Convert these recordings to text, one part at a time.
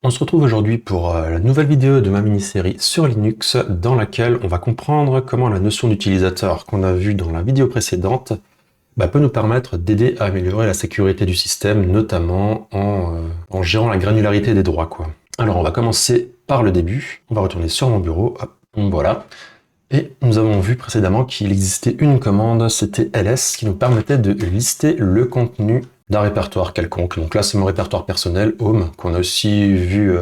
On se retrouve aujourd'hui pour la nouvelle vidéo de ma mini-série sur Linux dans laquelle on va comprendre comment la notion d'utilisateur qu'on a vue dans la vidéo précédente peut nous permettre d'aider à améliorer la sécurité du système, notamment en gérant la granularité des droits, quoi. Alors on va commencer par le début, on va retourner sur mon bureau, hop, voilà. Et nous avons vu précédemment qu'il existait une commande, c'était ls, qui nous permettait de lister le contenu d'un répertoire quelconque. Donc là, c'est mon répertoire personnel, home, qu'on a aussi vu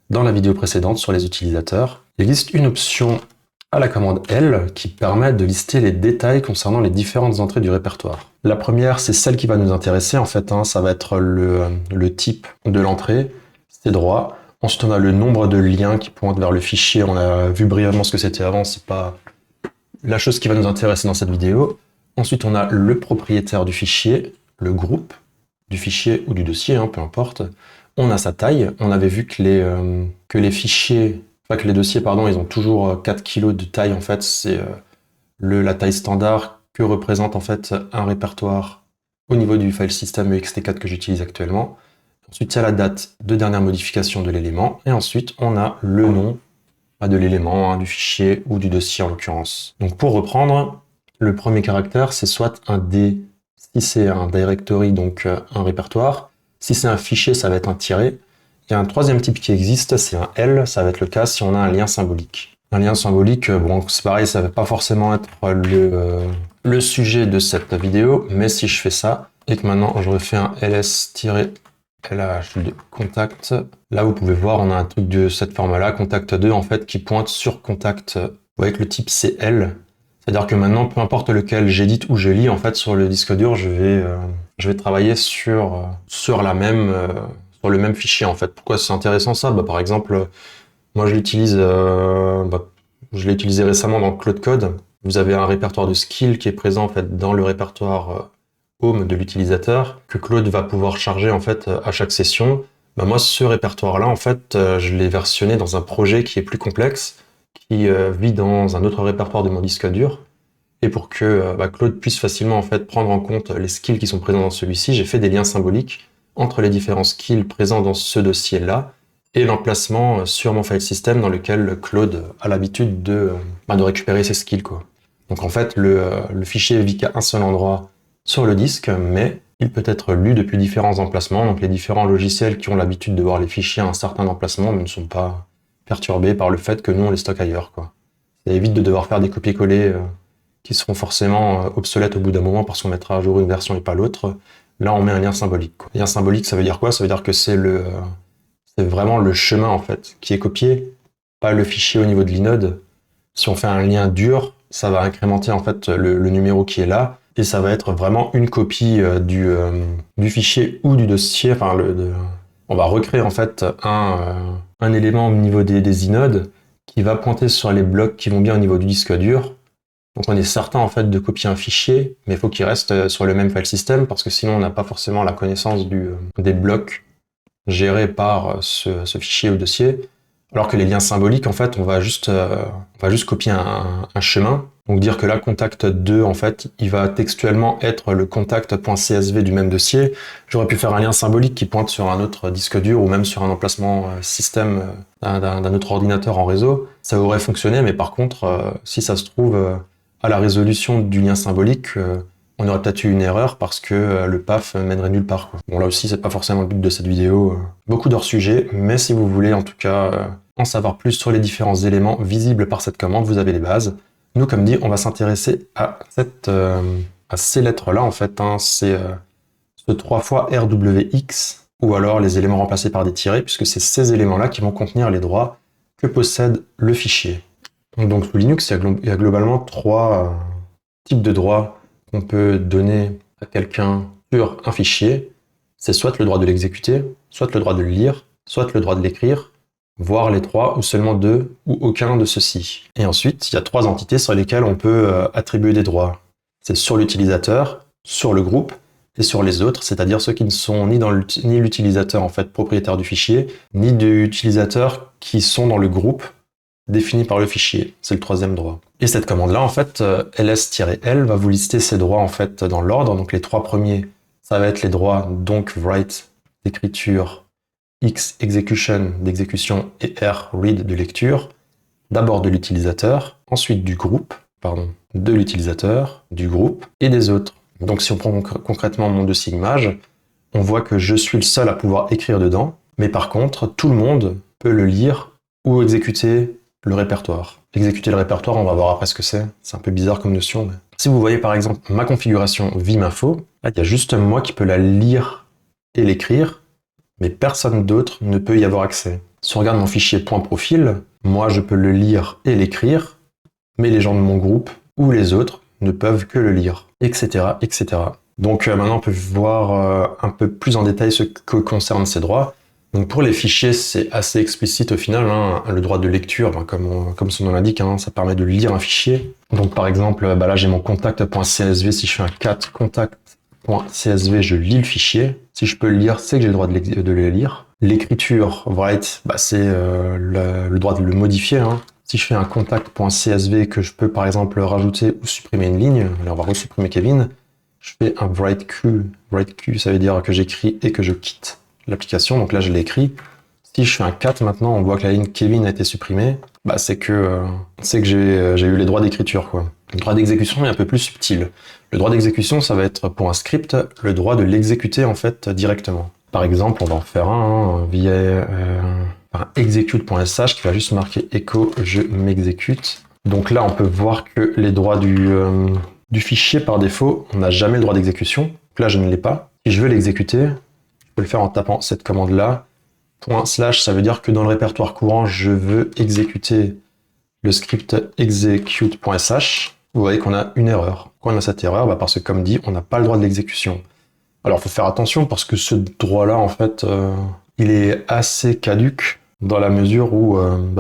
dans la vidéo précédente sur les utilisateurs. Il existe une option à la commande L qui permet de lister les détails concernant les différentes entrées du répertoire. La première, c'est celle qui va nous intéresser en fait, ça va être le type de l'entrée, ses droits. Ensuite, on a le nombre de liens qui pointent vers le fichier. On a vu brièvement ce que c'était avant, c'est pas la chose qui va nous intéresser dans cette vidéo. Ensuite, on a le propriétaire du fichier, le groupe du fichier ou du dossier, peu importe. On a sa taille. On avait vu que les fichiers, que les dossiers, ils ont toujours 4 kg de taille. En fait, c'est la taille standard que représente en fait un répertoire au niveau du file system ext4 que j'utilise actuellement. Ensuite, il y a la date de dernière modification de l'élément. Et ensuite, on a le nom de l'élément, du fichier ou du dossier en l'occurrence. Donc pour reprendre, le premier caractère, c'est soit un D si c'est un directory, donc un répertoire. Si c'est un fichier, ça va être un tiret. Il y a un troisième type qui existe, c'est un L. Ça va être le cas si on a un lien symbolique. Un lien symbolique, c'est pareil, ça ne va pas forcément être le sujet de cette vidéo, mais si je fais ça, et que maintenant je refais un ls-lh de contact, là vous pouvez voir, on a un truc de cette forme-là, contact 2 en fait, qui pointe sur contact. Vous voyez que le type c'est L. C'est-à-dire que maintenant, peu importe lequel j'édite ou je lis, en fait, sur le disque dur, je vais travailler sur le même fichier, en fait. Pourquoi c'est intéressant ça? Par exemple, moi je l'utilise, je l'ai utilisé récemment dans Claude Code. Vous avez un répertoire de skills qui est présent en fait dans le répertoire home de l'utilisateur que Claude va pouvoir charger en fait à chaque session. Moi, ce répertoire-là, en fait, je l'ai versionné dans un projet qui est plus complexe, qui vit dans un autre répertoire de mon disque dur. Et pour que Claude puisse facilement en fait prendre en compte les skills qui sont présents dans celui-ci, j'ai fait des liens symboliques entre les différents skills présents dans ce dossier-là et l'emplacement sur mon file system dans lequel Claude a l'habitude de récupérer ses skills, quoi. Donc en fait, le fichier vit qu'à un seul endroit sur le disque, mais il peut être lu depuis différents emplacements. Donc les différents logiciels qui ont l'habitude de voir les fichiers à un certain emplacement ne sont pas perturbés par le fait que nous on les stocke ailleurs, quoi. Ça évite de devoir faire des copier-coller qui seront forcément obsolètes au bout d'un moment parce qu'on mettra à jour une version et pas l'autre. Là, on met un lien symbolique, quoi. Lien symbolique, ça veut dire quoi? Ça veut dire que c'est vraiment le chemin en fait qui est copié, pas le fichier au niveau de l'inode. Si on fait un lien dur, ça va incrémenter en fait le numéro qui est là et ça va être vraiment une copie du fichier ou du dossier. On va recréer en fait un élément au niveau des inodes qui va pointer sur les blocs qui vont bien au niveau du disque dur. Donc on est certain en fait de copier un fichier, mais il faut qu'il reste sur le même file system parce que sinon on n'a pas forcément la connaissance des blocs gérés par ce fichier ou dossier. Alors que les liens symboliques, en fait, on va juste copier un chemin. Donc dire que là, contact 2, en fait, il va textuellement être le contact.csv du même dossier. J'aurais pu faire un lien symbolique qui pointe sur un autre disque dur ou même sur un emplacement système d'un autre ordinateur en réseau. Ça aurait fonctionné, mais par contre, si ça se trouve, à la résolution du lien symbolique, on aurait peut-être eu une erreur parce que le PAF mènerait nulle part, quoi. Bon, là aussi, c'est pas forcément le but de cette vidéo. Beaucoup d'hors-sujet, mais si vous voulez en tout cas en savoir plus sur les différents éléments visibles par cette commande, vous avez les bases. Nous, comme dit, on va s'intéresser à ces lettres-là, en fait. C'est ce 3 fois RWX, ou alors les éléments remplacés par des tirets, puisque c'est ces éléments-là qui vont contenir les droits que possède le fichier. Donc sous Linux, il y a globalement 3 types de droits qu'on peut donner à quelqu'un sur un fichier. C'est soit le droit de l'exécuter, soit le droit de le lire, soit le droit de l'écrire, voire les 3 ou seulement 2 ou aucun de ceux-ci. Et ensuite, il y a 3 entités sur lesquelles on peut attribuer des droits. C'est sur l'utilisateur, sur le groupe et sur les autres, c'est-à-dire ceux qui ne sont ni l'utilisateur en fait propriétaire du fichier, ni de utilisateurs qui sont dans le groupe défini par le fichier. C'est le 3e droit. Et cette commande-là, en fait, ls-l va vous lister ces droits en fait dans l'ordre. Donc les 3 premiers, ça va être les droits donc write, d'écriture X execution d'exécution et R read de lecture, d'abord de l'utilisateur, ensuite du groupe, de l'utilisateur, du groupe et des autres. Donc si on prend concrètement mon dossier image, on voit que je suis le seul à pouvoir écrire dedans, mais par contre, tout le monde peut le lire ou exécuter le répertoire. Exécuter le répertoire, on va voir après ce que c'est. C'est un peu bizarre comme notion. Mais... Si vous voyez par exemple ma configuration Vim-Info, là il y a juste moi qui peux la lire et l'écrire, mais personne d'autre ne peut y avoir accès. Si on regarde mon fichier .profil, moi je peux le lire et l'écrire, mais les gens de mon groupe ou les autres ne peuvent que le lire, etc. etc. Donc maintenant on peut voir un peu plus en détail ce que concernent ces droits. Donc pour les fichiers, c'est assez explicite au final, hein. Le droit de lecture, comme son nom l'indique, hein, ça permet de lire un fichier. Donc par exemple, là j'ai mon contact.csv, si je fais un cat contact.csv, je lis le fichier. Si je peux le lire, c'est que j'ai le droit de le lire. L'écriture, write, c'est le droit de le modifier. Hein. Si je fais un contact.csv que je peux par exemple rajouter ou supprimer une ligne, là on va resupprimer Kevin, je fais un write Q. Write Q, ça veut dire que j'écris et que je quitte l'application, donc là je l'ai écrit. Si je fais un cat maintenant, on voit que la ligne Kevin a été supprimée, c'est que j'ai eu les droits d'écriture, quoi. Le droit d'exécution est un peu plus subtil. Le droit d'exécution, ça va être pour un script, le droit de l'exécuter en fait directement. Par exemple, on va en faire un via un execute.sh qui va juste marquer echo je m'exécute. Donc là, on peut voir que les droits du fichier par défaut, on n'a jamais le droit d'exécution. Donc là, je ne l'ai pas. Si je veux l'exécuter, je peux le faire en tapant cette commande-là. // ça veut dire que dans le répertoire courant, je veux exécuter le script execute.sh. Vous voyez qu'on a une erreur. Pourquoi on a cette erreur? Parce que comme dit, on n'a pas le droit de l'exécution. Alors il faut faire attention parce que ce droit-là, en fait, il est assez caduque dans la mesure où,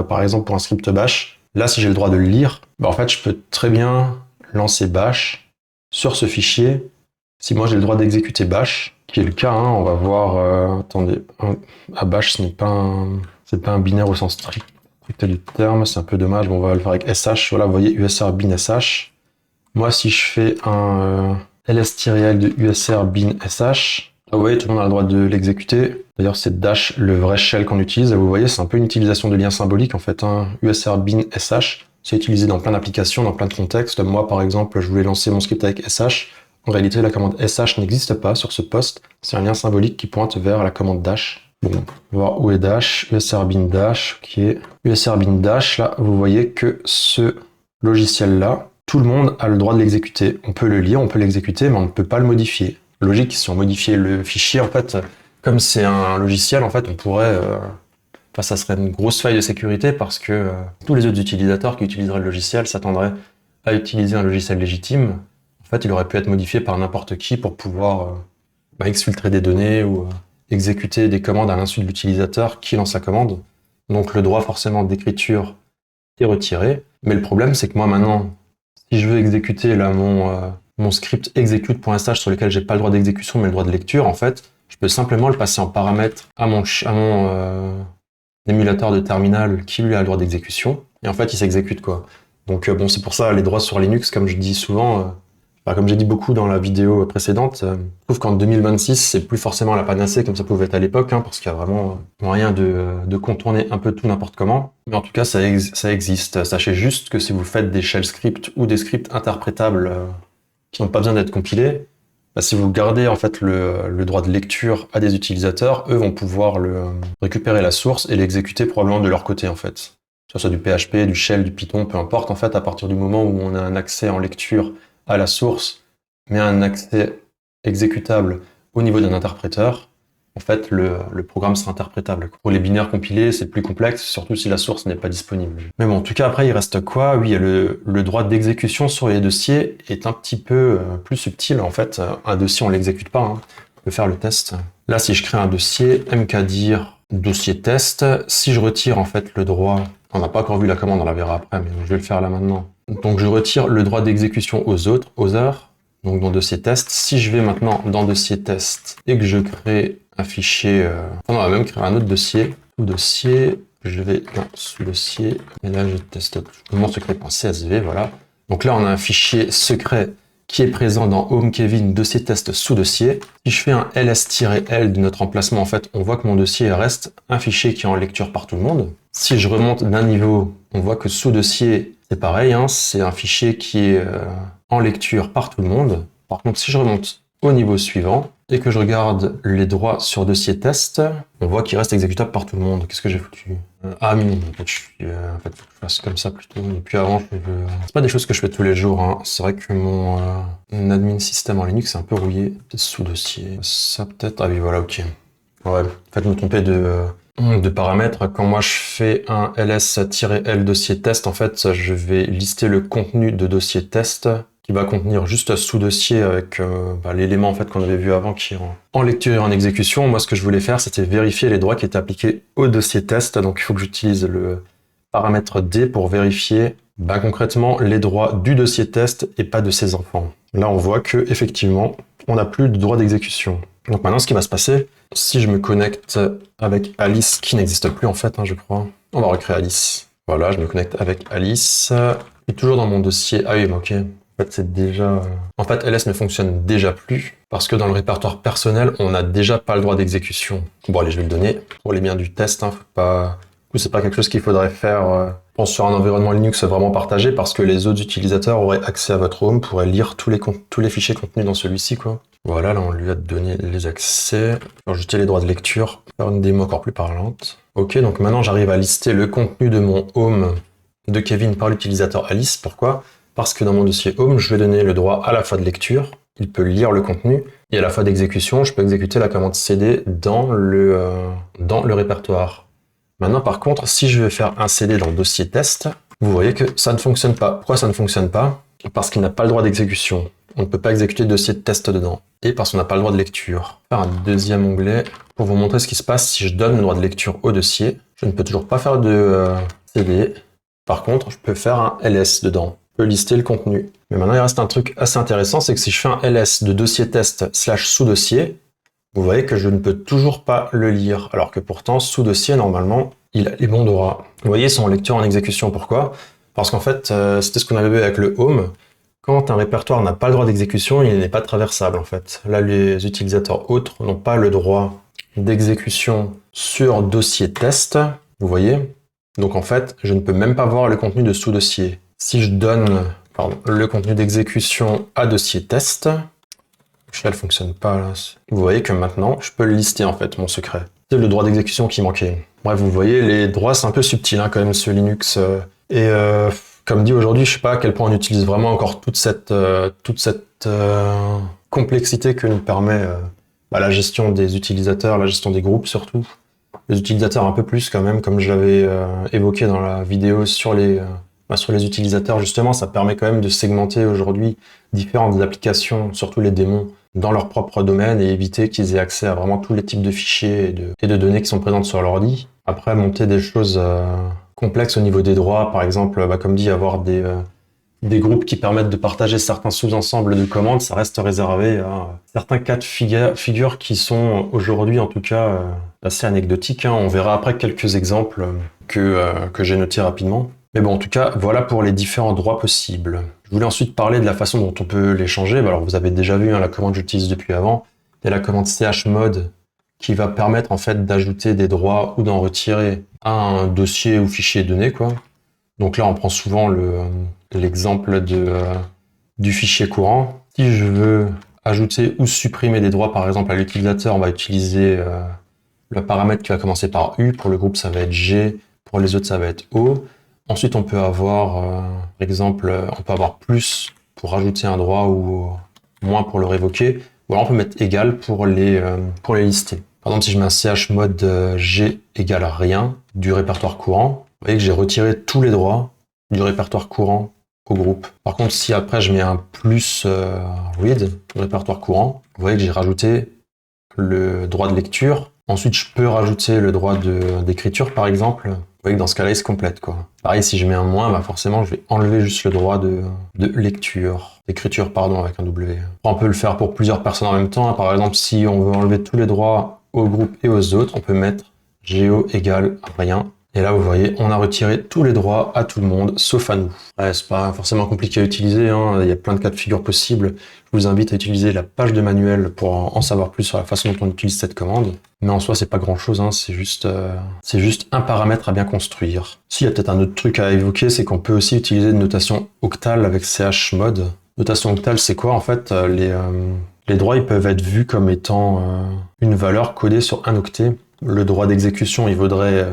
par exemple, pour un script bash, là, si j'ai le droit de le lire, en fait, je peux très bien lancer bash sur ce fichier. Si moi j'ai le droit d'exécuter bash, qui est le cas, hein, on va voir, attendez, bash ce n'est pas un binaire au sens strict du terme, c'est un peu dommage, on va le faire avec sh, voilà, vous voyez usr bin sh. Moi si je fais un ls-l de usr bin sh, vous voyez tout le monde a le droit de l'exécuter, d'ailleurs c'est dash le vrai shell qu'on utilise, vous voyez c'est un peu une utilisation de lien symbolique en fait, hein. usr bin sh, c'est utilisé dans plein d'applications, dans plein de contextes, moi par exemple je voulais lancer mon script avec sh. En réalité, la commande sh n'existe pas sur ce poste. C'est un lien symbolique qui pointe vers la commande dash. Bon, on va voir où est dash, usr bin dash, ok. usr bin dash, là, vous voyez que ce logiciel-là, tout le monde a le droit de l'exécuter. On peut le lire, on peut l'exécuter, mais on ne peut pas le modifier. Logique, si on modifiait le fichier, en fait, comme c'est un logiciel, en fait, on pourrait... ça serait une grosse faille de sécurité parce que tous les autres utilisateurs qui utiliseraient le logiciel s'attendraient à utiliser un logiciel légitime. En fait, il aurait pu être modifié par n'importe qui pour pouvoir exfiltrer des données ou exécuter des commandes à l'insu de l'utilisateur qui lance la commande. Donc le droit forcément d'écriture est retiré. Mais le problème, c'est que moi maintenant, si je veux exécuter là mon script execute.sh sur lequel j'ai pas le droit d'exécution mais le droit de lecture, en fait, je peux simplement le passer en paramètre à mon émulateur de terminal qui lui a le droit d'exécution. Et en fait, il s'exécute quoi. Donc c'est pour ça les droits sur Linux, comme je dis souvent. Comme j'ai dit beaucoup dans la vidéo précédente, je trouve qu'en 2026, c'est plus forcément la panacée comme ça pouvait être à l'époque, hein, parce qu'il y a vraiment moyen de contourner un peu tout n'importe comment. Mais en tout cas, ça existe. Sachez juste que si vous faites des shell scripts ou des scripts interprétables qui n'ont pas besoin d'être compilés, si vous gardez en fait le droit de lecture à des utilisateurs, eux vont pouvoir récupérer la source et l'exécuter probablement de leur côté en fait. Que ce soit du PHP, du shell, du Python, peu importe en fait, à partir du moment où on a un accès en lecture à la source, mais un accès exécutable au niveau d'un interpréteur, en fait, le programme sera interprétable. Pour les binaires compilés, c'est plus complexe, surtout si la source n'est pas disponible. Mais bon, en tout cas, après, il reste quoi? Oui, le droit d'exécution sur les dossiers est un petit peu plus subtil. En fait, un dossier, on l'exécute pas. Hein. On peut faire le test. Là, si je crée un dossier, mkdir dossier test, si je retire en fait le droit, on n'a pas encore vu la commande, on la verra après, mais je vais le faire là maintenant. Donc je retire le droit d'exécution aux autres, donc dans dossier test. Si je vais maintenant dans dossier test et que je crée un fichier, on va même créer un autre dossier, sous-dossier, je vais dans sous-dossier, et là je teste secret.csv, voilà. Donc là on a un fichier secret qui est présent dans Home Kevin, dossier test sous dossier. Si je fais un ls-l de notre emplacement, en fait, on voit que mon dossier reste un fichier qui est en lecture par tout le monde. Si je remonte d'un niveau, on voit que sous dossier, c'est pareil, hein, c'est un fichier qui est en lecture par tout le monde. Par contre, si je remonte au niveau suivant et que je regarde les droits sur dossier test, on voit qu'il reste exécutable par tout le monde. Qu'est-ce que j'ai foutu? Ah mais non, en fait, faut que je fasse comme ça plutôt. Depuis avant, c'est pas des choses que je fais tous les jours. Hein. C'est vrai que mon admin système en Linux est un peu rouillé. Peut-être sous dossier. Ça peut-être. Ah oui, voilà, ok. Ouais. En fait, je me trompais de paramètres. Quand moi je fais un ls-l dossier test, en fait, je vais lister le contenu de dossier test qui va contenir juste sous-dossier avec l'élément en fait qu'on avait vu avant qui est en lecture et en exécution. Moi, ce que je voulais faire, c'était vérifier les droits qui étaient appliqués au dossier test. Donc, il faut que j'utilise le paramètre D pour vérifier concrètement les droits du dossier test et pas de ses enfants. Là, on voit que effectivement, on n'a plus de droit d'exécution. Donc maintenant, ce qui va se passer, si je me connecte avec Alice, qui n'existe plus en fait, hein, je crois. On va recréer Alice. Voilà, je me connecte avec Alice. Et toujours dans mon dossier. Ah oui, ok. En fait, c'est déjà... En fait, ls ne fonctionne déjà plus parce que dans le répertoire personnel, on n'a déjà pas le droit d'exécution. Bon, allez, je vais le donner pour les biens du test. Hein, faut pas... C'est pas quelque chose qu'il faudrait faire sur un environnement Linux vraiment partagé parce que les autres utilisateurs auraient accès à votre home, pourraient lire tous les fichiers contenus dans celui-ci, quoi. Voilà, là, on lui a donné les accès. Ajouter les droits de lecture, faire une démo encore plus parlante. Ok, donc maintenant, j'arrive à lister le contenu de mon home de Kevin par l'utilisateur Alice. Pourquoi ? Parce que dans mon dossier Home, je vais donner le droit à la fois de lecture, il peut lire le contenu, et à la fois d'exécution, je peux exécuter la commande cd dans le répertoire. Maintenant, par contre, si je vais faire un cd dans le dossier test, vous voyez que ça ne fonctionne pas. Pourquoi ça ne fonctionne pas? Parce qu'il n'a pas le droit d'exécution. On ne peut pas exécuter le dossier de test dedans. Et parce qu'on n'a pas le droit de lecture. Je vais faire un deuxième onglet pour vous montrer ce qui se passe si je donne le droit de lecture au dossier. Je ne peux toujours pas faire de cd. Par contre, je peux faire un ls dedans. Je peux lister le contenu. Mais maintenant, il reste un truc assez intéressant, c'est que si je fais un ls de dossier test / sous-dossier, vous voyez que je ne peux toujours pas le lire, alors que pourtant, sous-dossier, normalement, il a les bons droits. Vous voyez, son lecture en exécution, pourquoi? Parce qu'en fait, c'était ce qu'on avait vu avec le home. Quand un répertoire n'a pas le droit d'exécution, il n'est pas traversable, en fait. Là, les utilisateurs autres n'ont pas le droit d'exécution sur dossier test, vous voyez? Donc, en fait, je ne peux même pas voir le contenu de sous-dossier. Si je donne le contenu d'exécution à dossier test, elle ne fonctionne pas là. Vous voyez que maintenant, je peux le lister en fait, mon secret. C'est le droit d'exécution qui manquait. Bref, vous voyez, les droits, c'est un peu subtil hein, quand même ce Linux. Comme dit aujourd'hui, je sais pas à quel point on utilise vraiment encore toute cette complexité que nous permet la gestion des utilisateurs, la gestion des groupes surtout. Les utilisateurs un peu plus quand même, comme je l'avais évoqué dans la vidéo sur les utilisateurs, justement, ça permet quand même de segmenter aujourd'hui différentes applications, surtout les démons, dans leur propre domaine et éviter qu'ils aient accès à vraiment tous les types de fichiers et de données qui sont présentes sur l'ordi. Après, monter des choses complexes au niveau des droits, par exemple, comme dit, avoir des groupes qui permettent de partager certains sous-ensembles de commandes, ça reste réservé à certains cas de figure qui sont aujourd'hui, en tout cas, assez anecdotiques. Hein. On verra après quelques exemples que j'ai notés rapidement. Mais bon, en tout cas, voilà pour les différents droits possibles. Je voulais ensuite parler de la façon dont on peut les changer. Alors, vous avez déjà vu la commande que j'utilise depuis avant. Il y a la commande chmod qui va permettre en fait d'ajouter des droits ou d'en retirer à un dossier ou fichier donné, quoi. Donc là, on prend souvent l'exemple du fichier courant. Si je veux ajouter ou supprimer des droits, par exemple, à l'utilisateur, on va utiliser le paramètre qui va commencer par U. Pour le groupe, ça va être G. Pour les autres, ça va être O. Ensuite, on peut avoir, par exemple, on peut avoir plus pour rajouter un droit ou moins pour le révoquer. Ou alors on peut mettre égal pour les lister. Par exemple, si je mets un chmod G égale rien du répertoire courant, vous voyez que j'ai retiré tous les droits du répertoire courant au groupe. Par contre, si après je mets un plus read du répertoire courant, vous voyez que j'ai rajouté le droit de lecture. Ensuite, je peux rajouter le droit d'écriture, par exemple. Vous voyez que dans ce cas-là, il se complète, quoi. Pareil, si je mets un moins, forcément, je vais enlever juste le droit de lecture. D'écriture, pardon, avec un W. On peut le faire pour plusieurs personnes en même temps. Hein. Par exemple, si on veut enlever tous les droits au groupe et aux autres, on peut mettre GO égale rien. Et là, vous voyez, on a retiré tous les droits à tout le monde, sauf à nous. Ouais, c'est pas forcément compliqué à utiliser, hein. Il y a plein de cas de figure possibles. Je vous invite à utiliser la page de manuel pour en savoir plus sur la façon dont on utilise cette commande. Mais en soi, c'est pas grand chose, hein. C'est juste un paramètre à bien construire. S'il y a peut-être un autre truc à évoquer, c'est qu'on peut aussi utiliser une notation octale avec chmod. Notation octale, c'est quoi? En fait, les droits, ils peuvent être vus comme étant une valeur codée sur un octet. Le droit d'exécution, il vaudrait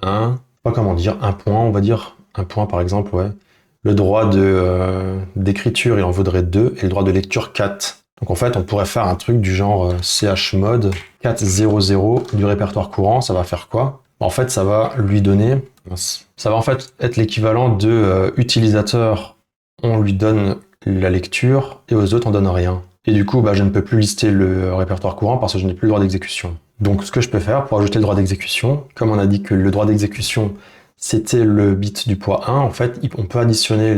pas comment dire, un point, on va dire. Un point, par exemple, ouais. Le droit d'écriture, il en vaudrait 2, et le droit de lecture 4. Donc en fait, on pourrait faire un truc du genre chmod 400 du répertoire courant, ça va faire quoi? En fait, ça va lui donner, ça va en fait être l'équivalent de utilisateur, on lui donne la lecture, et aux autres, on donne rien. Et du coup, je ne peux plus lister le répertoire courant parce que je n'ai plus le droit d'exécution. Donc ce que je peux faire pour ajouter le droit d'exécution, comme on a dit que le droit d'exécution c'était le bit du poids 1, en fait on peut additionner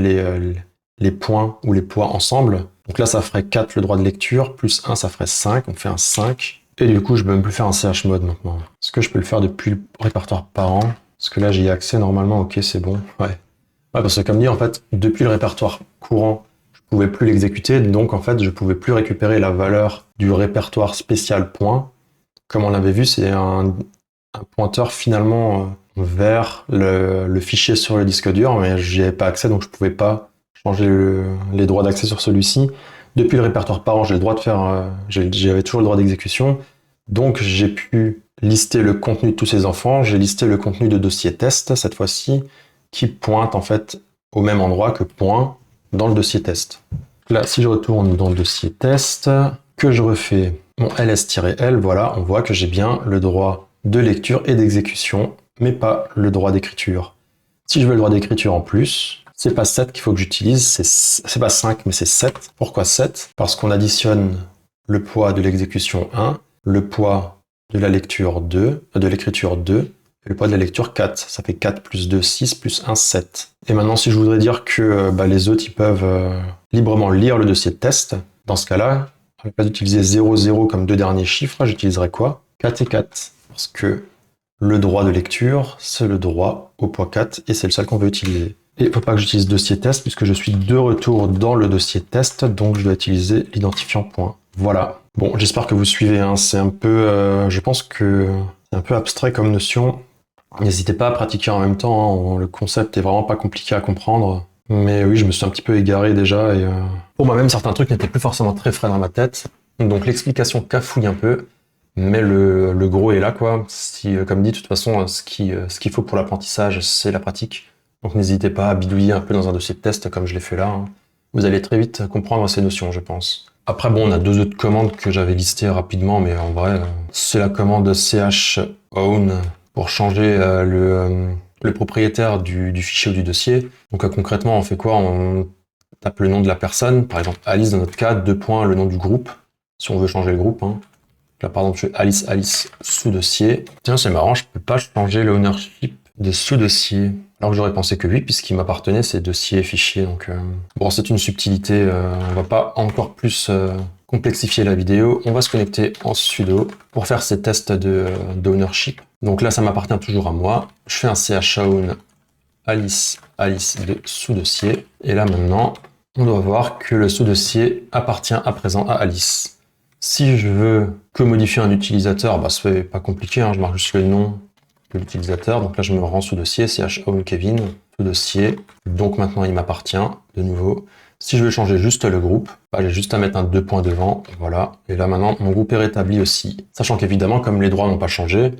les points ou les poids ensemble. Donc là ça ferait 4 le droit de lecture, plus 1 ça ferait 5, on fait un 5. Et du coup je peux même plus faire un chmod maintenant. Est-ce que je peux le faire depuis le répertoire parent? Parce que là j'y ai accès normalement, ok c'est bon. Ouais, parce que comme dit en fait, depuis le répertoire courant, je pouvais plus l'exécuter, donc en fait je pouvais plus récupérer la valeur du répertoire spécial point. Comme on l'avait vu, c'est un pointeur finalement vers le fichier sur le disque dur, mais j'y avais pas accès, donc je pouvais pas changer les droits d'accès sur celui-ci. Depuis le répertoire parent, j'ai le droit de faire, j'avais toujours le droit d'exécution, donc j'ai pu lister le contenu de tous ces enfants. J'ai listé le contenu de dossier test cette fois-ci, qui pointe en fait au même endroit que point dans le dossier test. Là, si je retourne dans le dossier test, que je refais mon ls-l, voilà, on voit que j'ai bien le droit de lecture et d'exécution, mais pas le droit d'écriture. Si je veux le droit d'écriture en plus, c'est pas 7 qu'il faut que j'utilise, c'est pas 5, mais c'est 7. Pourquoi 7? Parce qu'on additionne le poids de l'exécution 1, le poids de la lecture 2, de l'écriture 2, et le poids de la lecture 4. Ça fait 4 plus 2, 6, plus 1, 7. Et maintenant, si je voudrais dire que les autres, ils peuvent librement lire le dossier de test, dans ce cas-là, à la place d'utiliser 0, 0 comme deux derniers chiffres, j'utiliserai quoi? 4 et 4. Parce que le droit de lecture, c'est le droit au poids 4, et c'est le seul qu'on veut utiliser. Et il ne faut pas que j'utilise dossier test, puisque je suis de retour dans le dossier test, donc je dois utiliser l'identifiant point. Voilà. Bon, j'espère que vous suivez, hein. C'est un peu, je pense que c'est un peu abstrait comme notion. N'hésitez pas à pratiquer en même temps, hein. Le concept est vraiment pas compliqué à comprendre. Mais oui, je me suis un petit peu égaré déjà, et pour moi-même, certains trucs n'étaient plus forcément très frais dans ma tête. Donc l'explication cafouille un peu, mais le gros est là, quoi. Si, comme dit, de toute façon, ce qu'il faut pour l'apprentissage, c'est la pratique. Donc n'hésitez pas à bidouiller un peu dans un dossier de test comme je l'ai fait là, hein. Vous allez très vite comprendre ces notions, je pense. Après, bon, on a deux autres commandes que j'avais listées rapidement, mais en vrai, c'est la commande chown pour changer le propriétaire du fichier ou du dossier. Donc concrètement, on fait quoi? On tape le nom de la personne, par exemple Alice dans notre cas, 2 points, le nom du groupe, si on veut changer le groupe, hein. Là par exemple je fais Alice sous-dossier. Tiens, c'est marrant, je peux pas changer le ownership des sous-dossiers. Alors que j'aurais pensé que oui, puisqu'il m'appartenait ces dossiers et fichiers. Donc bon, c'est une subtilité, on va pas encore plus complexifier la vidéo. On va se connecter en sudo pour faire ces tests d'ownership. Donc là, ça m'appartient toujours à moi. Je fais un chown Alice de sous-dossier. Et là maintenant, on doit voir que le sous-dossier appartient à présent à Alice. Si je veux que modifier un utilisateur, c'est pas compliqué, hein, je marque juste le nom de l'utilisateur. Donc là, je me rends sous dossier, chown Kevin, sous dossier. Donc maintenant, il m'appartient de nouveau. Si je veux changer juste le groupe, j'ai juste à mettre un 2 points devant, voilà. Et là maintenant, mon groupe est rétabli aussi. Sachant qu'évidemment, comme les droits n'ont pas changé,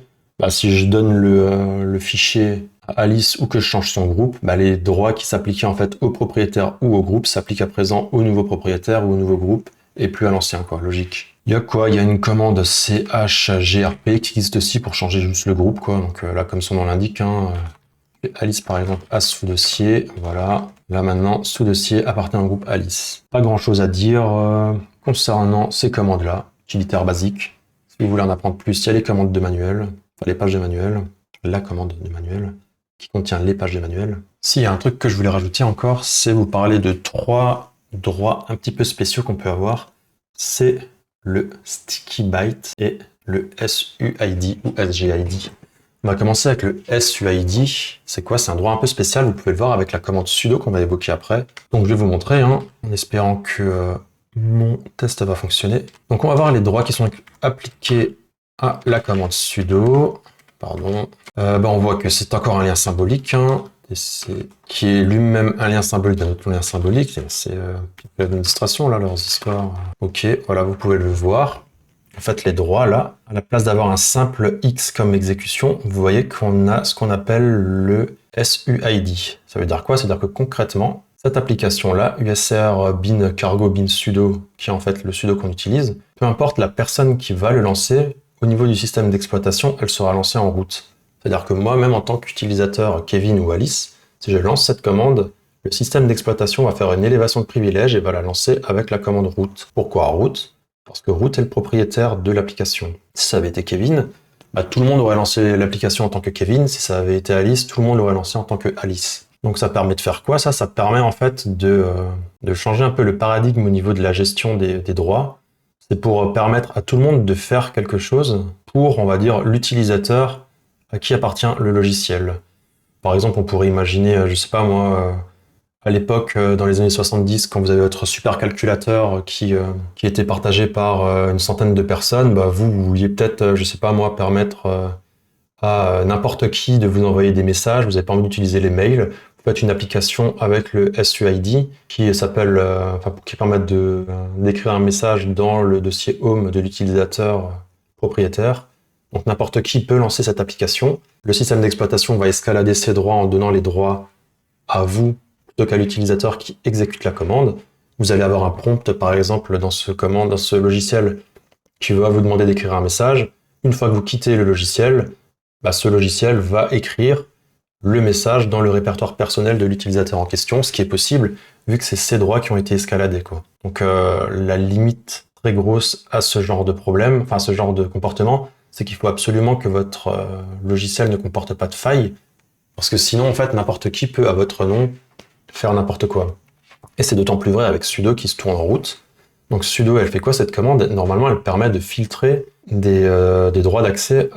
si je donne le fichier à Alice ou que je change son groupe, les droits qui s'appliquaient en fait au propriétaire ou au groupe s'appliquent à présent au nouveau propriétaire ou au nouveau groupe et plus à l'ancien, quoi, logique. Il y a quoi? Il y a une commande chgrp qui existe aussi pour changer juste le groupe, quoi. Donc là, comme son nom l'indique, hein, Alice par exemple à sous-dossier, voilà. Là maintenant, sous-dossier appartient au groupe Alice. Pas grand chose à dire concernant ces commandes-là, utilitaires basiques. Si vous voulez en apprendre plus, il y a les commandes de manuel, les pages de manuel, la commande de manuel, qui contient les pages de manuel. S'il y a un truc que je voulais rajouter encore, c'est vous parler de 3 droits un petit peu spéciaux qu'on peut avoir. C'est le sticky byte et le SUID ou SGID. On va commencer avec le SUID. C'est quoi? C'est un droit un peu spécial, vous pouvez le voir avec la commande sudo qu'on va évoquer après. Donc je vais vous montrer, en espérant que mon test va fonctionner. Donc on va voir les droits qui sont appliqués à la commande sudo. Pardon. On voit que c'est encore un lien symbolique, qui est lui-même un lien symbolique d'un autre lien symbolique. C'est l'administration, là, leurs histoires. Ok, voilà, vous pouvez le voir. En fait, les droits, là, à la place d'avoir un simple X comme exécution, vous voyez qu'on a ce qu'on appelle le SUID. Ça veut dire quoi? Ça veut dire que concrètement, cette application-là, USR bin cargo bin sudo, qui est en fait le sudo qu'on utilise, peu importe la personne qui va le lancer, au niveau du système d'exploitation, elle sera lancée en route. C'est-à-dire que moi, même en tant qu'utilisateur Kevin ou Alice, si je lance cette commande, le système d'exploitation va faire une élévation de privilège et va la lancer avec la commande root. Pourquoi root? Parce que root est le propriétaire de l'application. Si ça avait été Kevin, tout le monde aurait lancé l'application en tant que Kevin. Si ça avait été Alice, tout le monde l'aurait lancé en tant que Alice. Donc ça permet de faire quoi ça? Ça permet en fait de changer un peu le paradigme au niveau de la gestion des droits. C'est pour permettre à tout le monde de faire quelque chose pour, on va dire, l'utilisateur à qui appartient le logiciel. Par exemple, on pourrait imaginer, je sais pas moi, à l'époque, dans les années 70, quand vous avez votre supercalculateur qui était partagé par une centaine de personnes, vous vouliez peut-être, je sais pas moi, permettre à n'importe qui de vous envoyer des messages, vous n'avez pas envie d'utiliser les mails, vous faites une application avec le SUID qui s'appelle, qui permet d'écrire un message dans le dossier home de l'utilisateur propriétaire. Donc n'importe qui peut lancer cette application. Le système d'exploitation va escalader ses droits en donnant les droits à vous plutôt qu'à l'utilisateur qui exécute la commande. Vous allez avoir un prompt, par exemple, dans ce logiciel qui va vous demander d'écrire un message. Une fois que vous quittez le logiciel, ce logiciel va écrire le message dans le répertoire personnel de l'utilisateur en question, ce qui est possible vu que c'est ses droits qui ont été escaladés, quoi. Donc la limite très grosse à ce genre de problème, enfin ce genre de comportement, c'est qu'il faut absolument que votre logiciel ne comporte pas de failles, parce que sinon, en fait, n'importe qui peut, à votre nom, faire n'importe quoi. Et c'est d'autant plus vrai avec sudo qui se tourne en route. Donc sudo, elle fait quoi cette commande? Normalement, elle permet de filtrer des droits d'accès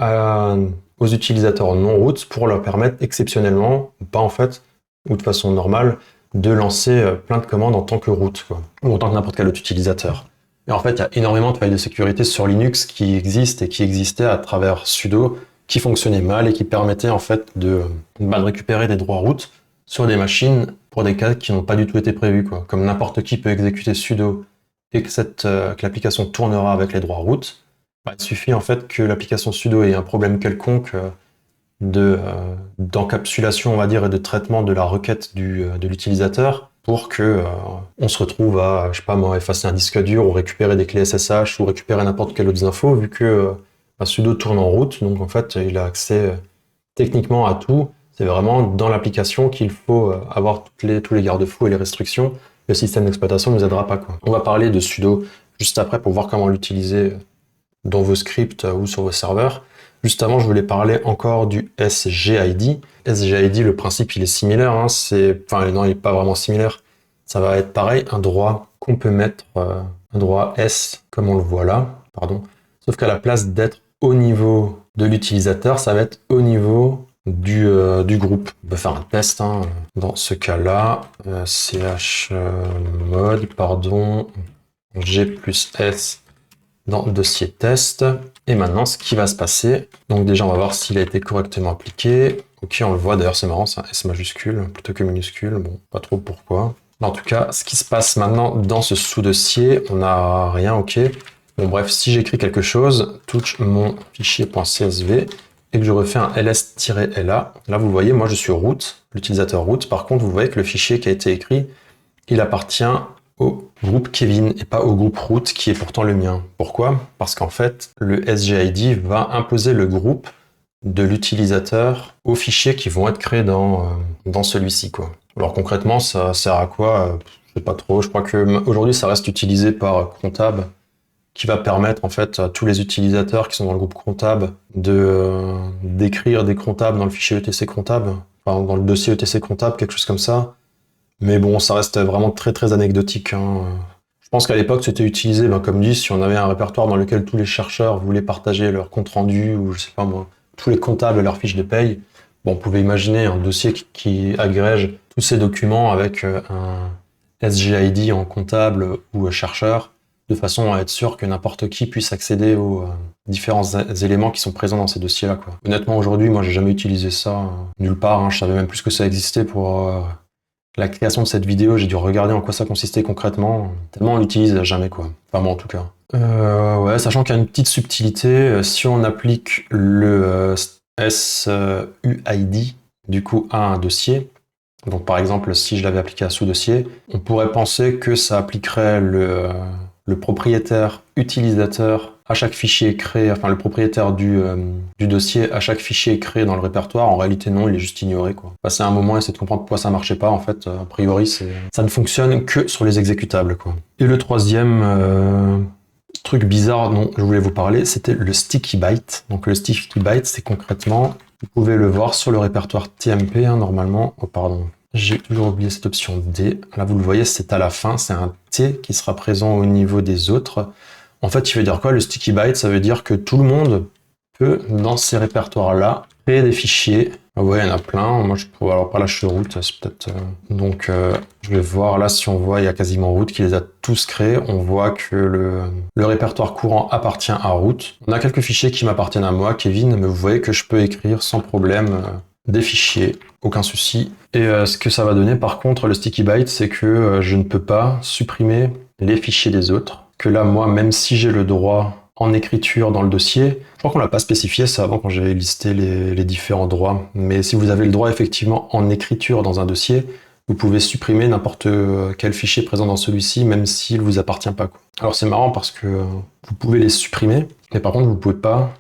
aux utilisateurs non root pour leur permettre exceptionnellement, ou pas en fait, ou de façon normale, de lancer plein de commandes en tant que root, quoi, ou en tant que n'importe quel autre utilisateur. Et en fait, il y a énormément de failles de sécurité sur Linux qui existent et qui existaient à travers sudo, qui fonctionnaient mal et qui permettaient en fait de récupérer des droits root sur des machines pour des cas qui n'ont pas du tout été prévus, quoi. Comme n'importe qui peut exécuter sudo et que l'application tournera avec les droits root, il suffit en fait que l'application sudo ait un problème quelconque d'encapsulation, on va dire, et de traitement de la requête de l'utilisateur pour que on se retrouve à, je sais pas moi, effacer un disque dur ou récupérer des clés SSH ou récupérer n'importe quelle autre info, vu que sudo tourne en route, donc en fait il a accès techniquement à tout. C'est vraiment dans l'application qu'il faut avoir tous les garde-fous et les restrictions. Le système d'exploitation ne nous aidera pas, quoi. On va parler de sudo juste après pour voir comment l'utiliser dans vos scripts ou sur vos serveurs. Juste avant, je voulais parler encore du SGID. SGID, le principe, il est similaire. Non, il n'est pas vraiment similaire. Ça va être pareil, un droit qu'on peut mettre, un droit S, comme on le voit là, pardon. Sauf qu'à la place d'être au niveau de l'utilisateur, ça va être au niveau du groupe. On peut faire un test, dans ce cas-là. chmod, G plus S dans le dossier test. Et maintenant, ce qui va se passer, donc déjà, on va voir s'il a été correctement appliqué. Ok, on le voit, d'ailleurs, c'est marrant, c'est un S majuscule plutôt que minuscule. Bon, pas trop pourquoi. En tout cas, ce qui se passe maintenant dans ce sous-dossier, on n'a rien, ok. Bon, bref, si j'écris quelque chose, touche mon fichier.csv, et que je refais un ls-la, là, vous voyez, moi, je suis root, l'utilisateur root. Par contre, vous voyez que le fichier qui a été écrit, il appartient au groupe Kevin et pas au groupe root qui est pourtant le mien. Pourquoi? Parce qu'en fait, le SGID va imposer le groupe de l'utilisateur aux fichiers qui vont être créés dans celui-ci, quoi. Alors concrètement, ça sert à quoi? Je sais pas trop. Je crois que aujourd'hui, ça reste utilisé par Crontab, qui va permettre en fait à tous les utilisateurs qui sont dans le groupe Crontab d'écrire des crontables dans le fichier etc crontab, enfin dans le dossier etc crontab, quelque chose comme ça. Mais bon, ça reste vraiment très très anecdotique. Je pense qu'à l'époque, c'était utilisé, comme dit, si on avait un répertoire dans lequel tous les chercheurs voulaient partager leur compte rendu, ou je sais pas moi, tous les comptables leurs fiches de paye. Bon, vous pouvez imaginer un dossier qui agrège tous ces documents avec un SGID en comptable ou chercheur, de façon à être sûr que n'importe qui puisse accéder aux différents éléments qui sont présents dans ces dossiers-là, quoi. Honnêtement, aujourd'hui, moi, j'ai jamais utilisé ça nulle part, hein. Je savais même plus que ça existait pour la création de cette vidéo. J'ai dû regarder en quoi ça consistait concrètement, tellement on l'utilise jamais, quoi. Enfin, moi, en tout cas. Ouais, sachant qu'il y a une petite subtilité, si on applique le SUID, du coup, à un dossier, donc par exemple, si je l'avais appliqué à ce dossier, on pourrait penser que ça appliquerait le propriétaire utilisateur à chaque fichier créé, enfin le propriétaire du dossier à chaque fichier créé dans le répertoire. En réalité non, il est juste ignoré, quoi. Passer un moment, essayer de comprendre pourquoi ça marchait pas, en fait, a priori, ça ne fonctionne que sur les exécutables, quoi. Et le troisième truc bizarre dont je voulais vous parler, c'était le sticky byte. Donc le sticky byte, c'est concrètement, vous pouvez le voir sur le répertoire TMP, hein, normalement. Oh pardon, j'ai toujours oublié cette option D. Là, vous le voyez, c'est à la fin, c'est un T qui sera présent au niveau des autres. En fait, il veut dire quoi, le sticky byte? Ça veut dire que tout le monde peut, dans ces répertoires-là, créer des fichiers. Vous voyez, il y en a plein. Moi, je pourrais, alors par là, je suis root, c'est peut-être... Donc, je vais voir, là, si on voit, il y a quasiment root qui les a tous créés. On voit que le répertoire courant appartient à root. On a quelques fichiers qui m'appartiennent à moi, Kevin, mais vous voyez que je peux écrire sans problème des fichiers, aucun souci. Et ce que ça va donner, par contre, le sticky byte, c'est que je ne peux pas supprimer les fichiers des autres. Que là, moi, même si j'ai le droit en écriture dans le dossier, je crois qu'on l'a pas spécifié ça avant quand j'avais listé les différents droits, mais si vous avez le droit effectivement en écriture dans un dossier, vous pouvez supprimer n'importe quel fichier présent dans celui-ci, même s'il vous appartient pas, quoi. Alors c'est marrant parce que vous pouvez les supprimer, mais par contre vous pouvez pas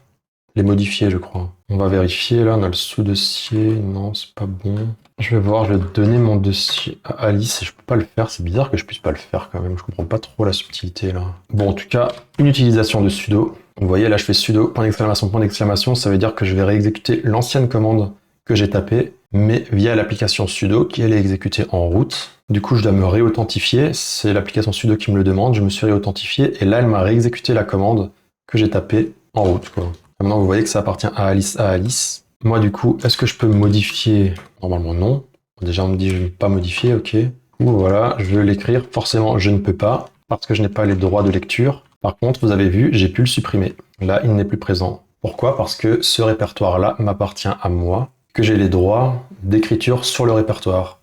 les modifier, je crois. On va vérifier, là on a le sous-dossier, non c'est pas bon. Je vais voir, je vais donner mon dossier à Alice et je peux pas le faire, c'est bizarre que je puisse pas le faire quand même, je comprends pas trop la subtilité là. Bon, en tout cas, une utilisation de sudo. Vous voyez, là je fais sudo, point d'exclamation, ça veut dire que je vais réexécuter l'ancienne commande que j'ai tapée, mais via l'application sudo qui elle est exécutée en root. Du coup, je dois me réauthentifier, c'est l'application sudo qui me le demande, je me suis réauthentifié et là elle m'a réexécuté la commande que j'ai tapée en root, quoi. Maintenant, vous voyez que ça appartient à Alice. Moi, du coup, est-ce que je peux modifier? Normalement, non. Déjà, on me dit je ne peux pas modifier, ok. Ou voilà, je veux l'écrire. Forcément, je ne peux pas, parce que je n'ai pas les droits de lecture. Par contre, vous avez vu, j'ai pu le supprimer. Là, il n'est plus présent. Pourquoi? Parce que ce répertoire-là m'appartient à moi, que j'ai les droits d'écriture sur le répertoire.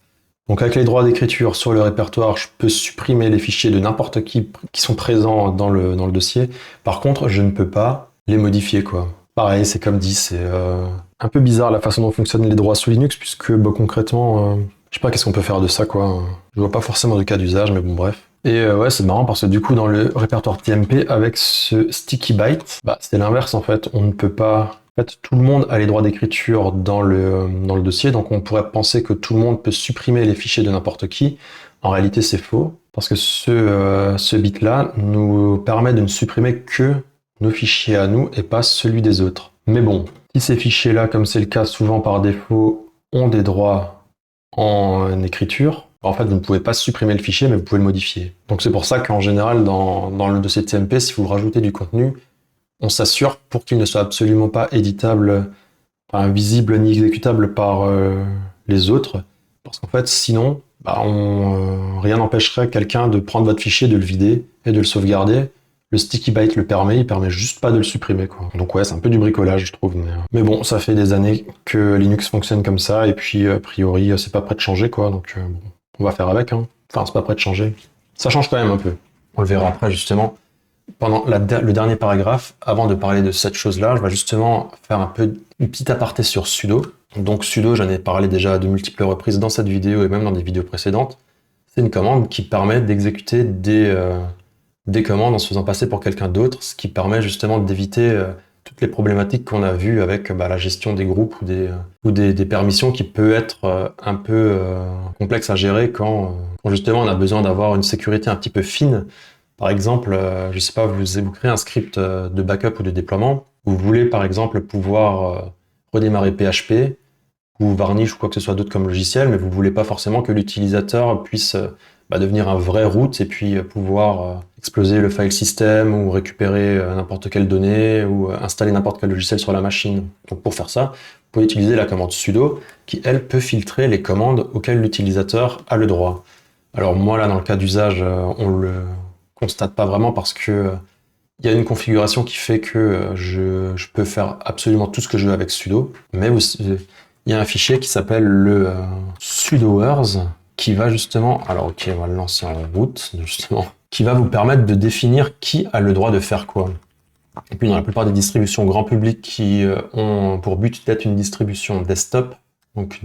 Donc avec les droits d'écriture sur le répertoire, je peux supprimer les fichiers de n'importe qui sont présents dans le dossier. Par contre, je ne peux pas les modifier, quoi. Pareil, c'est comme dit, c'est un peu bizarre la façon dont fonctionnent les droits sous Linux, puisque bah, concrètement, je sais pas qu'est-ce qu'on peut faire de ça, quoi. Je vois pas forcément de cas d'usage, mais bon, bref. Et ouais, c'est marrant parce que du coup, dans le répertoire TMP, avec ce sticky byte, bah, c'est l'inverse en fait. On ne peut pas... En fait, tout le monde a les droits d'écriture dans le dossier, donc on pourrait penser que tout le monde peut supprimer les fichiers de n'importe qui. En réalité, c'est faux, parce que ce bit-là nous permet de ne supprimer que nos fichiers à nous et pas celui des autres. Mais bon, si ces fichiers-là, comme c'est le cas souvent par défaut, ont des droits en écriture, en fait, vous ne pouvez pas supprimer le fichier, mais vous pouvez le modifier. Donc c'est pour ça qu'en général, dans le dossier TMP, si vous rajoutez du contenu, on s'assure pour qu'il ne soit absolument pas éditable, enfin, visible ni exécutable par les autres, parce qu'en fait, sinon, bah, rien n'empêcherait quelqu'un de prendre votre fichier, de le vider et de le sauvegarder. Le sticky byte le permet, il permet juste pas de le supprimer, quoi. Donc ouais, c'est un peu du bricolage, je trouve. Mais bon, ça fait des années que Linux fonctionne comme ça, et puis a priori, c'est pas prêt de changer, quoi. Donc bon, on va faire avec, hein. Enfin, c'est pas prêt de changer. Ça change quand même un peu. On le verra après, justement. Pendant le dernier paragraphe, avant de parler de cette chose-là, je vais justement faire un peu une petite aparté sur sudo. Donc sudo, j'en ai parlé déjà à de multiples reprises dans cette vidéo et même dans des vidéos précédentes. C'est une commande qui permet d'exécuter des commandes en se faisant passer pour quelqu'un d'autre, ce qui permet justement d'éviter toutes les problématiques qu'on a vues avec la gestion des groupes ou des permissions qui peut être un peu complexe à gérer quand justement on a besoin d'avoir une sécurité un petit peu fine. Par exemple, je sais pas, vous créez un script de backup ou de déploiement, vous voulez par exemple pouvoir redémarrer PHP ou Varnish ou quoi que ce soit d'autre comme logiciel, mais vous voulez pas forcément que l'utilisateur puisse devenir un vrai root et puis pouvoir exploser le file system ou récupérer n'importe quelle donnée ou installer n'importe quel logiciel sur la machine. Donc pour faire ça, vous pouvez utiliser la commande sudo qui, elle, peut filtrer les commandes auxquelles l'utilisateur a le droit. Alors moi, là, dans le cas d'usage, on le constate pas vraiment parce que il y a une configuration qui fait que je peux faire absolument tout ce que je veux avec sudo, mais il y a un fichier qui s'appelle le sudoers qui va justement, alors ok, on va le lancer en root, justement, qui va vous permettre de définir qui a le droit de faire quoi. Et puis dans la plupart des distributions grand public qui ont pour but d'être une distribution desktop, donc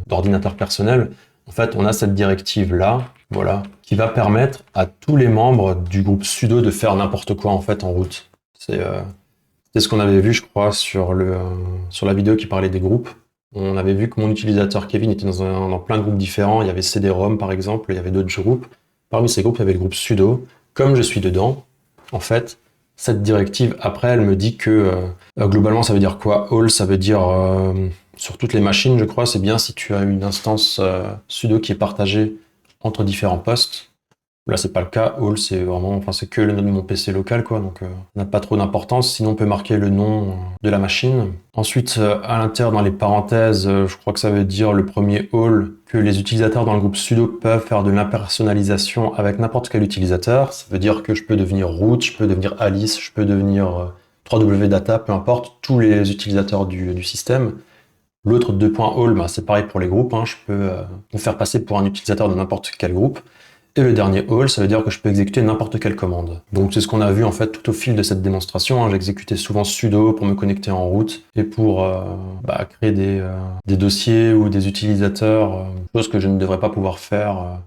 d'ordinateur personnel, en fait on a cette directive là, voilà, qui va permettre à tous les membres du groupe sudo de faire n'importe quoi en fait en root. C'est ce qu'on avait vu je crois sur la vidéo qui parlait des groupes. On avait vu que mon utilisateur Kevin était dans plein de groupes différents, il y avait CD-ROM par exemple, il y avait d'autres groupes. Parmi ces groupes, il y avait le groupe sudo. Comme je suis dedans, en fait, cette directive, après, elle me dit que globalement, ça veut dire quoi? All, ça veut dire sur toutes les machines, je crois, c'est bien si tu as une instance sudo qui est partagée entre différents postes. Là, c'est pas le cas. All, c'est vraiment, enfin, c'est que le nom de mon PC local, quoi. Donc, n'a pas trop d'importance. Sinon, on peut marquer le nom de la machine. Ensuite, à l'intérieur, dans les parenthèses, je crois que ça veut dire le premier all, que les utilisateurs dans le groupe sudo peuvent faire de l'impersonnalisation avec n'importe quel utilisateur. Ça veut dire que je peux devenir root, je peux devenir Alice, je peux devenir www.data, peu importe, tous les utilisateurs du système. L'autre 2.all, bah, c'est pareil pour les groupes. Hein. Je peux me faire passer pour un utilisateur de n'importe quel groupe. Et le dernier all, ça veut dire que je peux exécuter n'importe quelle commande. Donc c'est ce qu'on a vu en fait tout au fil de cette démonstration. Hein. J'exécutais souvent sudo pour me connecter en route et pour créer des dossiers ou des utilisateurs, chose que je ne devrais pas pouvoir faire en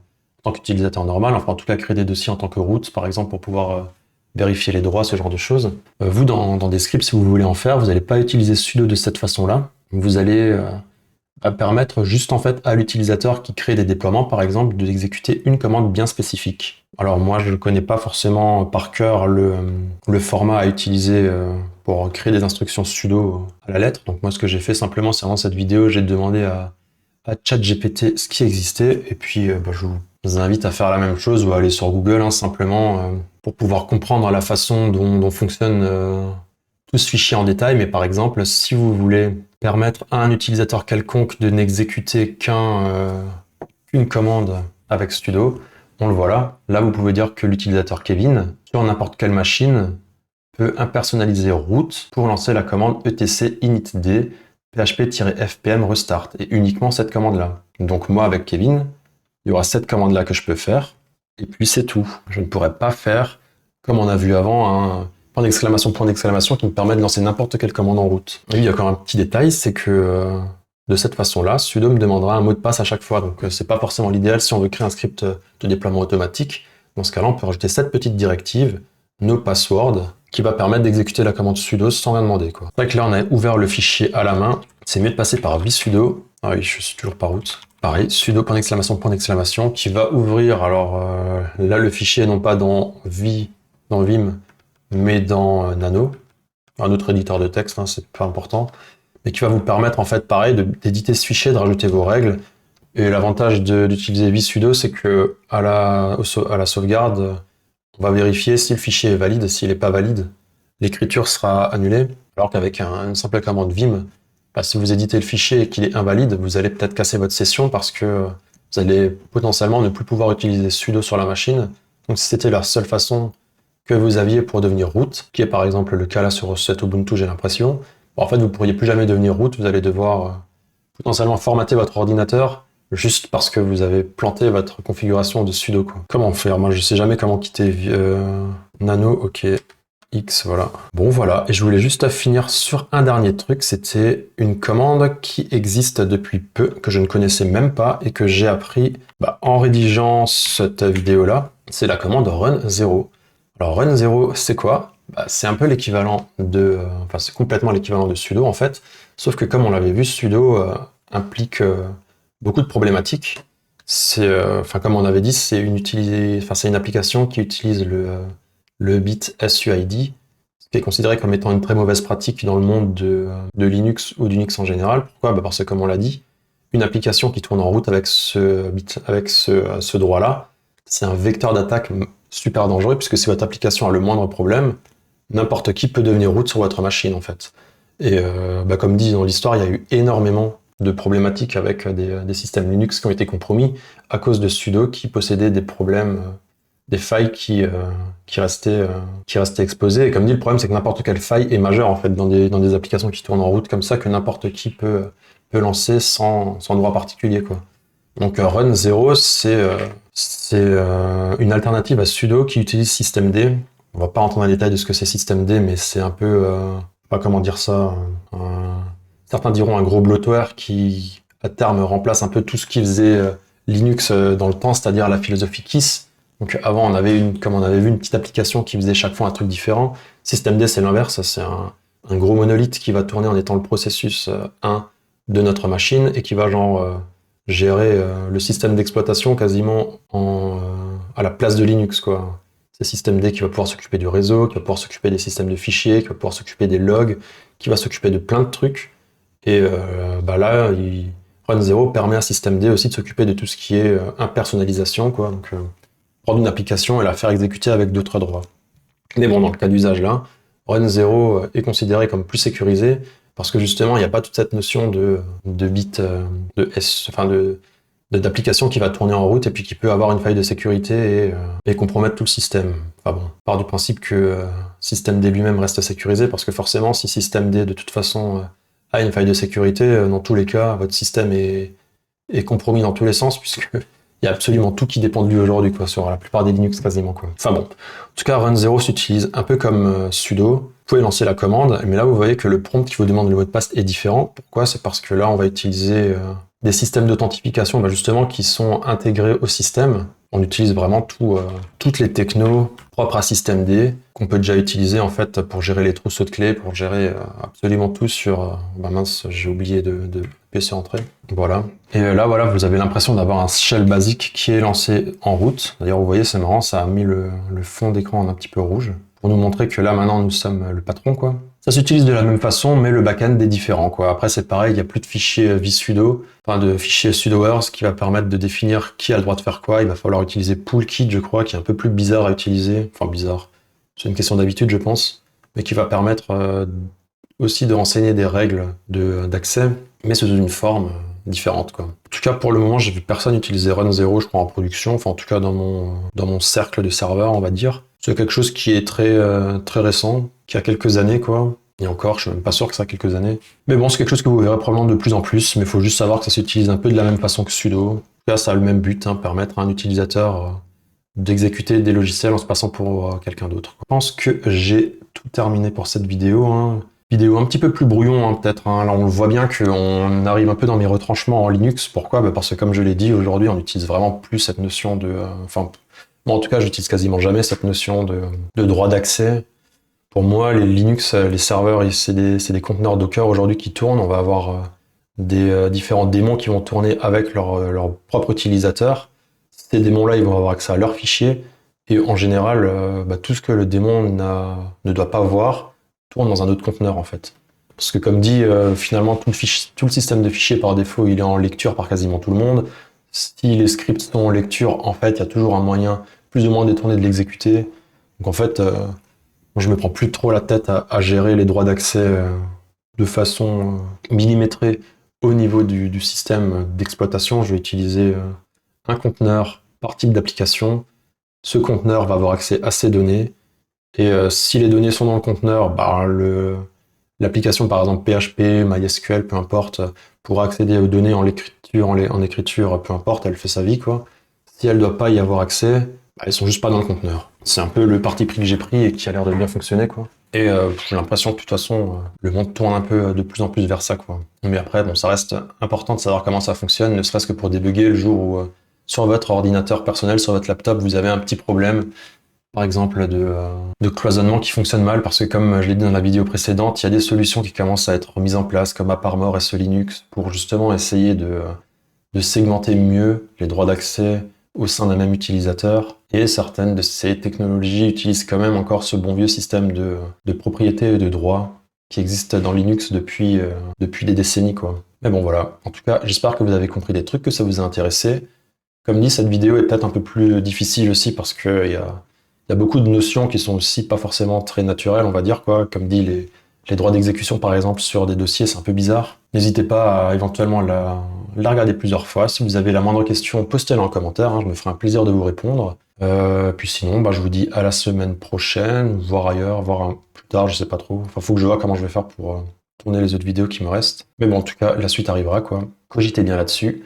tant qu'utilisateur normal. Enfin en tout cas créer des dossiers en tant que root, par exemple pour pouvoir vérifier les droits, ce genre de choses. Vous dans des scripts, si vous voulez en faire, vous n'allez pas utiliser sudo de cette façon-là. Vous allez permettre juste en fait à l'utilisateur qui crée des déploiements par exemple d'exécuter une commande bien spécifique. Alors moi je ne connais pas forcément par cœur le format à utiliser pour créer des instructions sudo à la lettre. Donc moi ce que j'ai fait simplement c'est dans cette vidéo j'ai demandé à ChatGPT ce qui existait et puis je vous invite à faire la même chose ou à aller sur Google hein, simplement pour pouvoir comprendre la façon dont fonctionne tout ce fichier en détail, mais par exemple, si vous voulez permettre à un utilisateur quelconque de n'exécuter qu'une commande avec sudo, on le voit là. Là, vous pouvez dire que l'utilisateur Kevin, sur n'importe quelle machine, peut impersonnaliser root pour lancer la commande etc initd php-fpm restart, et uniquement cette commande-là. Donc moi, avec Kevin, il y aura cette commande-là que je peux faire, et puis c'est tout. Je ne pourrais pas faire, comme on a vu avant, un point d'exclamation qui me permet de lancer n'importe quelle commande en route. Et il y a encore un petit détail, c'est que de cette façon-là, sudo me demandera un mot de passe à chaque fois. Donc c'est pas forcément l'idéal si on veut créer un script de déploiement automatique. Dans ce cas-là, on peut rajouter cette petite directive, no password, qui va permettre d'exécuter la commande sudo sans rien demander. C'est vrai que là, on a ouvert le fichier à la main. C'est mieux de passer par vsudo. Ah oui, je suis toujours par route. Pareil, sudo point d'exclamation, qui va ouvrir, alors là, le fichier non pas dans Vim, mais dans Nano, un autre éditeur de texte, hein, c'est pas important, mais qui va vous permettre en fait pareil d'éditer ce fichier, de rajouter vos règles. Et l'avantage d'utiliser vsudo, c'est que à la sauvegarde, on va vérifier si le fichier est valide. S'il n'est pas valide, l'écriture sera annulée. Alors qu'avec une simple commande Vim, si vous éditez le fichier et qu'il est invalide, vous allez peut-être casser votre session parce que vous allez potentiellement ne plus pouvoir utiliser sudo sur la machine. Donc si c'était la seule façon que vous aviez pour devenir root, qui est par exemple le cas là sur cet Ubuntu, j'ai l'impression, en fait vous ne pourriez plus jamais devenir root, vous allez devoir potentiellement formater votre ordinateur juste parce que vous avez planté votre configuration de sudo. Comment faire? Moi je sais jamais comment quitter Nano, ok, X, voilà. Bon voilà, et je voulais juste finir sur un dernier truc, c'était une commande qui existe depuis peu, que je ne connaissais même pas et que j'ai appris en rédigeant cette vidéo-là, c'est la commande run0. Alors run0, c'est quoi? C'est un peu l'équivalent c'est complètement l'équivalent de sudo en fait, sauf que comme on l'avait vu, sudo implique beaucoup de problématiques. Comme on avait dit, c'est une application qui utilise le bit SUID, ce qui est considéré comme étant une très mauvaise pratique dans le monde de Linux ou d'Unix en général. Pourquoi? Parce que comme on l'a dit, une application qui tourne en route avec ce droit-là, c'est un vecteur d'attaque super dangereux, puisque si votre application a le moindre problème, n'importe qui peut devenir root sur votre machine, en fait. Et comme dit dans l'histoire, il y a eu énormément de problématiques avec des systèmes Linux qui ont été compromis à cause de sudo qui possédaient des problèmes, des failles qui restaient exposées. Et comme dit, le problème, c'est que n'importe quelle faille est majeure, en fait, dans des applications qui tournent en route comme ça, que n'importe qui peut lancer sans droit particulier, quoi. Donc Run 0, c'est une alternative à sudo qui utilise systemd. On va pas rentrer dans les détails de ce que c'est systemd, mais c'est un peu, je sais pas comment dire ça, certains diront un gros bloatware qui, à terme, remplace un peu tout ce qui faisait Linux dans le temps, c'est-à-dire la philosophie KISS. Donc avant, on avait comme on avait vu, une petite application qui faisait chaque fois un truc différent. Systemd, c'est l'inverse, c'est un gros monolithe qui va tourner en étant le processus 1 de notre machine et qui va gérer le système d'exploitation quasiment à la place de Linux, quoi. C'est systemd qui va pouvoir s'occuper du réseau, qui va pouvoir s'occuper des systèmes de fichiers, qui va pouvoir s'occuper des logs, qui va s'occuper de plein de trucs. Et là, Run 0 permet à systemd aussi de s'occuper de tout ce qui est impersonnalisation, quoi. Donc, prendre une application et la faire exécuter avec d'autres droits. Mais bon, dans le cas d'usage là, Run 0 est considéré comme plus sécurisé parce que justement, il n'y a pas toute cette notion de bit, d'application qui va tourner en route et puis qui peut avoir une faille de sécurité et compromettre tout le système. Enfin bon, on part du principe que systemd lui-même reste sécurisé parce que forcément, si systemd de toute façon a une faille de sécurité, dans tous les cas, votre système est compromis dans tous les sens puisque il y a absolument tout qui dépend de lui aujourd'hui, quoi, sur la plupart des Linux quasiment, quoi. Enfin bon. En tout cas, Run 0 s'utilise un peu comme sudo. Vous pouvez lancer la commande, mais là, vous voyez que le prompt qui vous demande le mot de passe est différent. Pourquoi? C'est parce que là, on va utiliser des systèmes d'authentification, justement, qui sont intégrés au système. On utilise vraiment toutes les technos propres à systemd, qu'on peut déjà utiliser, en fait, pour gérer les trousseaux de clés, pour gérer absolument tout sur... mince, j'ai oublié de PC entrée. Voilà. Et là, voilà, vous avez l'impression d'avoir un shell basique qui est lancé en route. D'ailleurs, vous voyez, c'est marrant, ça a mis le fond d'écran un petit peu rouge pour nous montrer que là, maintenant, nous sommes le patron, quoi. Ça s'utilise de la même façon, mais le backend est différent, quoi. Après, c'est pareil, il n'y a plus de fichier vsudo, enfin de fichier sudoers qui va permettre de définir qui a le droit de faire quoi. Il va falloir utiliser poolkit, je crois, qui est un peu plus bizarre à utiliser. Enfin, bizarre. C'est une question d'habitude, je pense, mais qui va permettre aussi de renseigner des règles d'accès, mais sous une forme différente, quoi. En tout cas, pour le moment, j'ai vu personne utiliser Run 0, je crois, en production, enfin, en tout cas, dans mon cercle de serveurs, on va dire. C'est quelque chose qui est très récent, qui a quelques années, quoi. Et encore, je suis même pas sûr que ça a quelques années. Mais bon, c'est quelque chose que vous verrez probablement de plus en plus, mais il faut juste savoir que ça s'utilise un peu de la même façon que sudo. En tout cas, ça a le même but, permettre à un utilisateur d'exécuter des logiciels en se passant pour quelqu'un d'autre. Je pense que j'ai tout terminé pour cette vidéo. Vidéo un petit peu plus brouillon, peut-être. Là, on le voit bien qu'on arrive un peu dans mes retranchements en Linux. Pourquoi? Parce que, comme je l'ai dit, aujourd'hui, on n'utilise vraiment plus cette notion de... moi, en tout cas, j'utilise quasiment jamais cette notion de droit d'accès. Pour moi, les Linux, les serveurs, c'est des conteneurs Docker aujourd'hui qui tournent. On va avoir des différents démons qui vont tourner avec leur propre utilisateur. Ces démons-là, ils vont avoir accès à leurs fichiers. Et en général, tout ce que le démon ne doit pas voir tourne dans un autre conteneur, en fait. Parce que, comme dit, finalement, tout le système de fichiers, par défaut, il est en lecture par quasiment tout le monde. Si les scripts sont en lecture, en fait, il y a toujours un moyen plus ou moins détourné de l'exécuter. Donc, en fait, je me prends plus trop la tête à gérer les droits d'accès de façon millimétrée au niveau du système d'exploitation. Je vais utiliser un conteneur par type d'application. Ce conteneur va avoir accès à ces données. Et si les données sont dans le conteneur, l'application, par exemple PHP, MySQL, peu importe, pourra accéder aux données en écriture, peu importe, elle fait sa vie, quoi. Si elle ne doit pas y avoir accès, elles sont juste pas dans le conteneur. C'est un peu le parti pris que j'ai pris et qui a l'air de bien fonctionner, quoi. Et j'ai l'impression que de toute façon, le monde tourne un peu de plus en plus vers ça, quoi. Mais après, bon, ça reste important de savoir comment ça fonctionne, ne serait-ce que pour débugger le jour où sur votre ordinateur personnel, sur votre laptop, vous avez un petit problème, par exemple de cloisonnement qui fonctionne mal, parce que comme je l'ai dit dans la vidéo précédente, il y a des solutions qui commencent à être mises en place, comme AppArmor et SE-Linux, pour justement essayer de segmenter mieux les droits d'accès au sein d'un même utilisateur. Et certaines de ces technologies utilisent quand même encore ce bon vieux système de propriété et de droit qui existe dans Linux depuis des décennies, quoi. Mais bon, voilà. En tout cas, j'espère que vous avez compris des trucs, que ça vous a intéressé. Comme dit, cette vidéo est peut-être un peu plus difficile aussi parce qu'il y a beaucoup de notions qui sont aussi pas forcément très naturelles, on va dire, quoi. Comme dit, les droits d'exécution, par exemple, sur des dossiers, c'est un peu bizarre. N'hésitez pas à éventuellement la regarder plusieurs fois. Si vous avez la moindre question, postez-la en commentaire, hein, je me ferai un plaisir de vous répondre. Puis sinon, je vous dis à la semaine prochaine, voire ailleurs, voire plus tard, je sais pas trop. Enfin, faut que je vois comment je vais faire pour tourner les autres vidéos qui me restent. Mais bon, en tout cas, la suite arrivera, quoi. Cogitez bien là-dessus.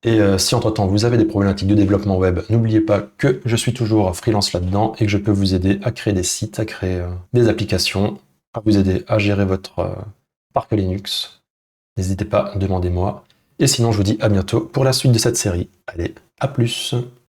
Et si entre-temps vous avez des problématiques de développement web, n'oubliez pas que je suis toujours freelance là-dedans et que je peux vous aider à créer des sites, à créer des applications, à vous aider à gérer votre parc Linux. N'hésitez pas, demandez-moi. Et sinon, je vous dis à bientôt pour la suite de cette série. Allez, à plus!